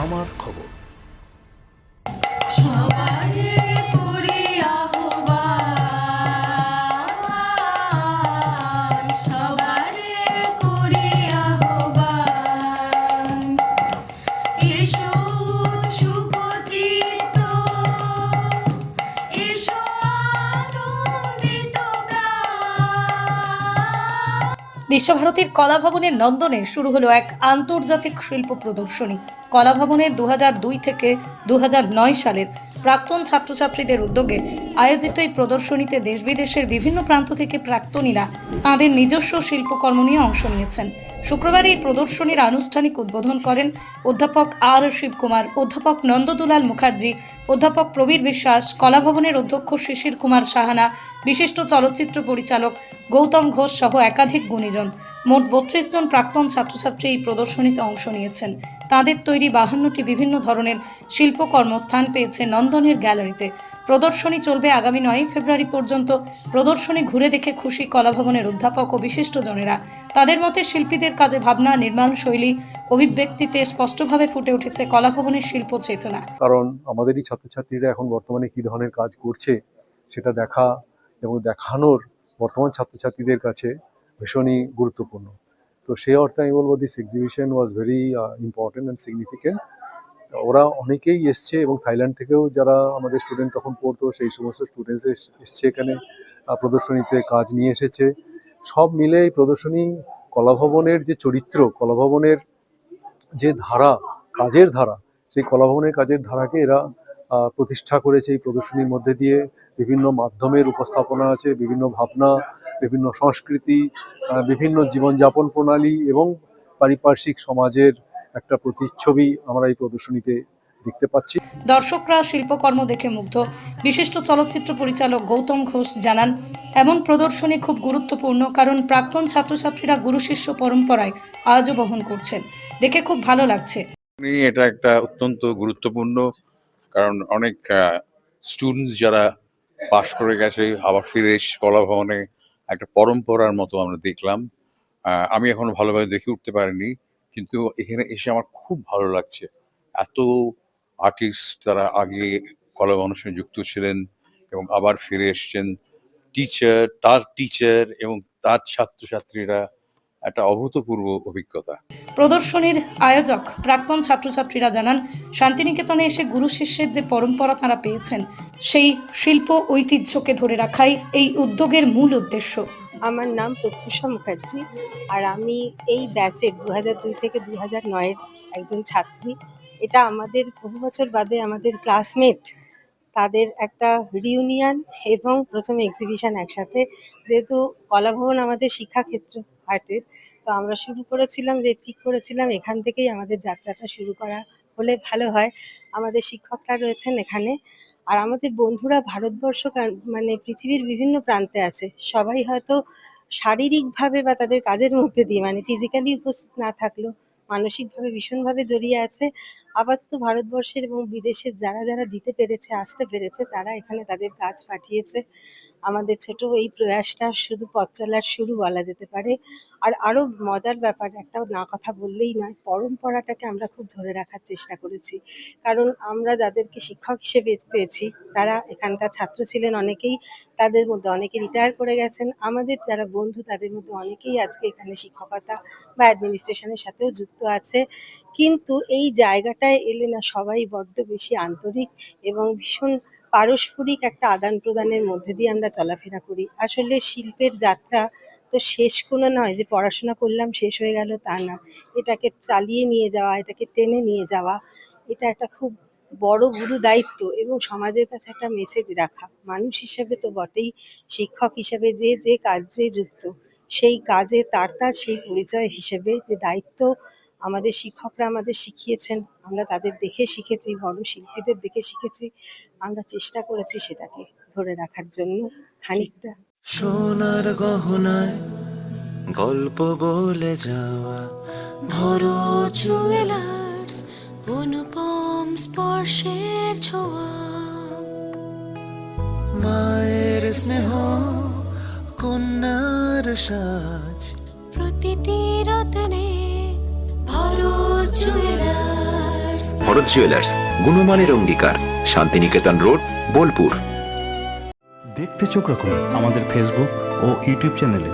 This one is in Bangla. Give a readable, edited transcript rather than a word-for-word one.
আমার খবর। বিশ্বভারতীর কলাভবনের নন্দনে শুরু হলো এক আন্তর্জাতিক শিল্প প্রদর্শনী। কলাভবনের 2002 থেকে 2009 সালের প্রাক্তন ছাত্রছাত্রীদের উদ্যোগে আয়োজিত এই প্রদর্শনীতে দেশ বিদেশের বিভিন্ন প্রান্ত থেকে প্রাক্তনীরা তাঁদের নিজস্ব শিল্পকর্ম নিয়ে অংশ নিয়েছেন। শুক্রবার এই প্রদর্শনীর আনুষ্ঠানিক উদ্বোধন করেন অধ্যাপক আর শিবকুমার, অধ্যাপক নন্দদুলাল মুখার্জি, অধ্যাপক প্রবীর বিশ্বাস, কলাভবনের অধ্যক্ষ শিশির কুমার সাহানা, বিশিষ্ট চলচ্চিত্র পরিচালক গৌতম ঘোষ সহ একাধিক গুণীজন। মোট 32 জন প্রাক্তন ছাত্রছাত্রী এই প্রদর্শনীতে অংশ নিয়েছেন। তাদের তৈরি 52টি বিভিন্ন ধরনের শিল্পকর্ম স্থান পেয়েছে নন্দনের গ্যালারিতে। প্রদর্শনী চলবে আগামী 9 ফেব্রুয়ারি পর্যন্ত। প্রদর্শনী ঘুরে দেখে খুশি কলাভবনের অধ্যাপক ও বিশিষ্টজনেরা। তাদের মতে শিল্পীদের কাজে ভাবনা, নির্মাণ শৈলী, অভিব্যক্তিতে স্পষ্টভাবে ফুটে উঠেছে কলাভবনের শিল্প চেতনা। কারণ আমাদেরই ছাত্রছাত্রীরা এখন বর্তমানে কী ধরনের কাজ করছে সেটা দেখা এবং দেখানোর বর্তমান ছাত্রছাত্রীদের কাছে ভীষণই গুরুত্বপূর্ণ। তো সেই অর্থে আমি বলবো this exhibition was very important and significant. ওরা অনেকেই এসছে এবং থাইল্যান্ড থেকেও যারা আমাদের স্টুডেন্ট তখন পড়তো সেই সমস্ত স্টুডেন্টস এসছে এখানে প্রদর্শনীতে কাজ নিয়ে এসেছে। সব মিলে এই প্রদর্শনী কলাভবনের যে চরিত্র, কলাভবনের যে ধারা, কাজের ধারা, সেই কলাভবনের কাজের ধারাকে এরা প্রতিষ্ঠা করেছে এই প্রদর্শনীর মধ্যে দিয়ে। বিভিন্ন মাধ্যমের উপস্থাপনা আছে, বিভিন্ন ভাবনা, বিভিন্ন সংস্কৃতি, বিভিন্ন জীবনযাপন প্রণালী এবং পারিপার্শ্বিক সমাজের একটা প্রতিচ্ছবি আমরা এই প্রদর্শনীতে দেখতে পাচ্ছি। দর্শকরা শিল্পকর্ম দেখে মুগ্ধ। বিশিষ্ট চলচ্চিত্র পরিচালক গৌতম ঘোষ জানান, এমন প্রদর্শনী খুব গুরুত্বপূর্ণ, কারণ প্রাক্তন ছাত্রছাত্রীরা গুরু শিষ্য পরম্পরায় আজও বহন করছেন। দেখে খুব ভালো লাগছে। এটা একটা অত্যন্ত গুরুত্বপূর্ণ, কারণ অনেক স্টুডেন্টস যারা পাশ করে গেছে আবার ফিরে এসে কলাভবনে একটা পরম্পরার মতো আমরা দেখলাম। আমি এখনো ভালোভাবে দেখে উঠতে পারিনি, কিন্তু এখানে এসে আমার খুব ভালো লাগছে। এত আর্টিস্ট তারা আগে কলাভবনের সঙ্গে যুক্ত ছিলেন এবং আবার ফিরে এসছেন। টিচার এবং তার ছাত্রছাত্রীরা একটা অভূতপূর্ব অভিজ্ঞতা। প্রদর্শনীর আয়োজক প্রাক্তন ছাত্রছাত্রীরা জানান, শান্তিনিকেতনে এসে গুরু শিষ্যের যে পরম্পরা তারা পেয়েছেন, সেই শিল্প ঐতিহ্যকে ধরে রাখাই এই উদ্যোগের মূল উদ্দেশ্য। আমার নাম প্রত্যুষা মুখার্জি, আর আমি এই ব্যাচের 2002 থেকে 2009-এর একজন ছাত্রী। এটা আমাদের বহু বছর বাদে আমাদের ক্লাসমেট, তাদের একটা রিউনিয়ন এবং প্রথম এক্সিবিশন একসাথে। যেহেতু কলাভবন আমাদের শিক্ষাক্ষেত্র আর্টের, তো আমরা ঠিক করেছিলাম এখান থেকেই আমাদের যাত্রাটা শুরু করা হলে ভালো হয়। আমাদের শিক্ষকরা রয়েছেন এখানে, আর আমাদের বন্ধুরা ভারতবর্ষ মানে পৃথিবীর বিভিন্ন প্রান্তে আছে। সবাই হয়তো শারীরিকভাবে বা তাদের কাজের মধ্যে দিয়ে মানে ফিজিক্যালি উপস্থিত না থাকলেও মানসিকভাবে ভীষণভাবে জড়িয়ে আছে। আপাতত ভারতবর্ষের এবং বিদেশের যারা যারা দিতে পেরেছে, আসতে পেরেছে, তারা এখানে তাদের কাজ পাঠিয়েছে। আমাদের ছোট এই প্রয়াসটা শুধু পথ চলার শুরু বলা যেতে পারে। আর আরো মজার ব্যাপার, একটা না কথা বললেই নয়, পরম্পরাটাকে আমরা খুব ধরে রাখার চেষ্টা করেছি। কারণ আমরা যাদেরকে শিক্ষক হিসেবে পেয়েছি তারা এখানকার ছাত্র ছিলেন অনেকেই, তাদের মধ্যে অনেকে রিটায়ার করে গেছেন। আমাদের যারা বন্ধু তাদের মধ্যে অনেকেই আজকে এখানে শিক্ষকতা বা অ্যাডমিনিস্ট্রেশনের সাথেও যুক্ত আছে। কিন্তু এই জায়গাটায় এলে না সবাই বড্ড বেশি আন্তরিক এবং ভীষণ পারস্পরিক একটা আদান প্রদানের মধ্যে দিয়ে আমরা চলাফেরা করি। আসলে শিল্পের যাত্রা তো শেষ কোনো নয় যে পড়াশোনা করলাম শেষ হয়ে গেল, তা না। এটাকে চালিয়ে নিয়ে যাওয়া, এটাকে টেনে নিয়ে যাওয়া, এটা একটা খুব বড় গুরু দায়িত্ব এবং সমাজের কাছে একটা মেসেজ রাখা। মানুষ হিসেবে তো বটেই, শিক্ষক হিসেবে যে যে কাজে যুক্ত, সেই কাজে তার সেই পরিচয় হিসেবে যে দায়িত্ব আমাদের শিক্ষকরা আমাদের শিখিয়েছেন, আমরা তাদের দেখে শিখেছি, বড় শিল্পীদের দেখে শিখেছি। আমরা চেষ্টা করেছি সেটাকে ধরে রাখার জন্য খানিকটা। সোনার গহনায় গল্প বলে যাওয়া ভরো জুয়েলার্স, অনুপম স্পর্শের ছোঁয়া, মায়ের স্নেহ, কন্যার সাজ, প্রতিটি রত্নে ভরো জুয়েলার্স, ভরত জুয়েলার্স, গুণমানের অঙ্গীকার, শান্তিনিকেতন রোড, বোলপুর। দেখতে চোখ রাখুন আমাদের ফেসবুক ও ইউটিউব চ্যানেলে।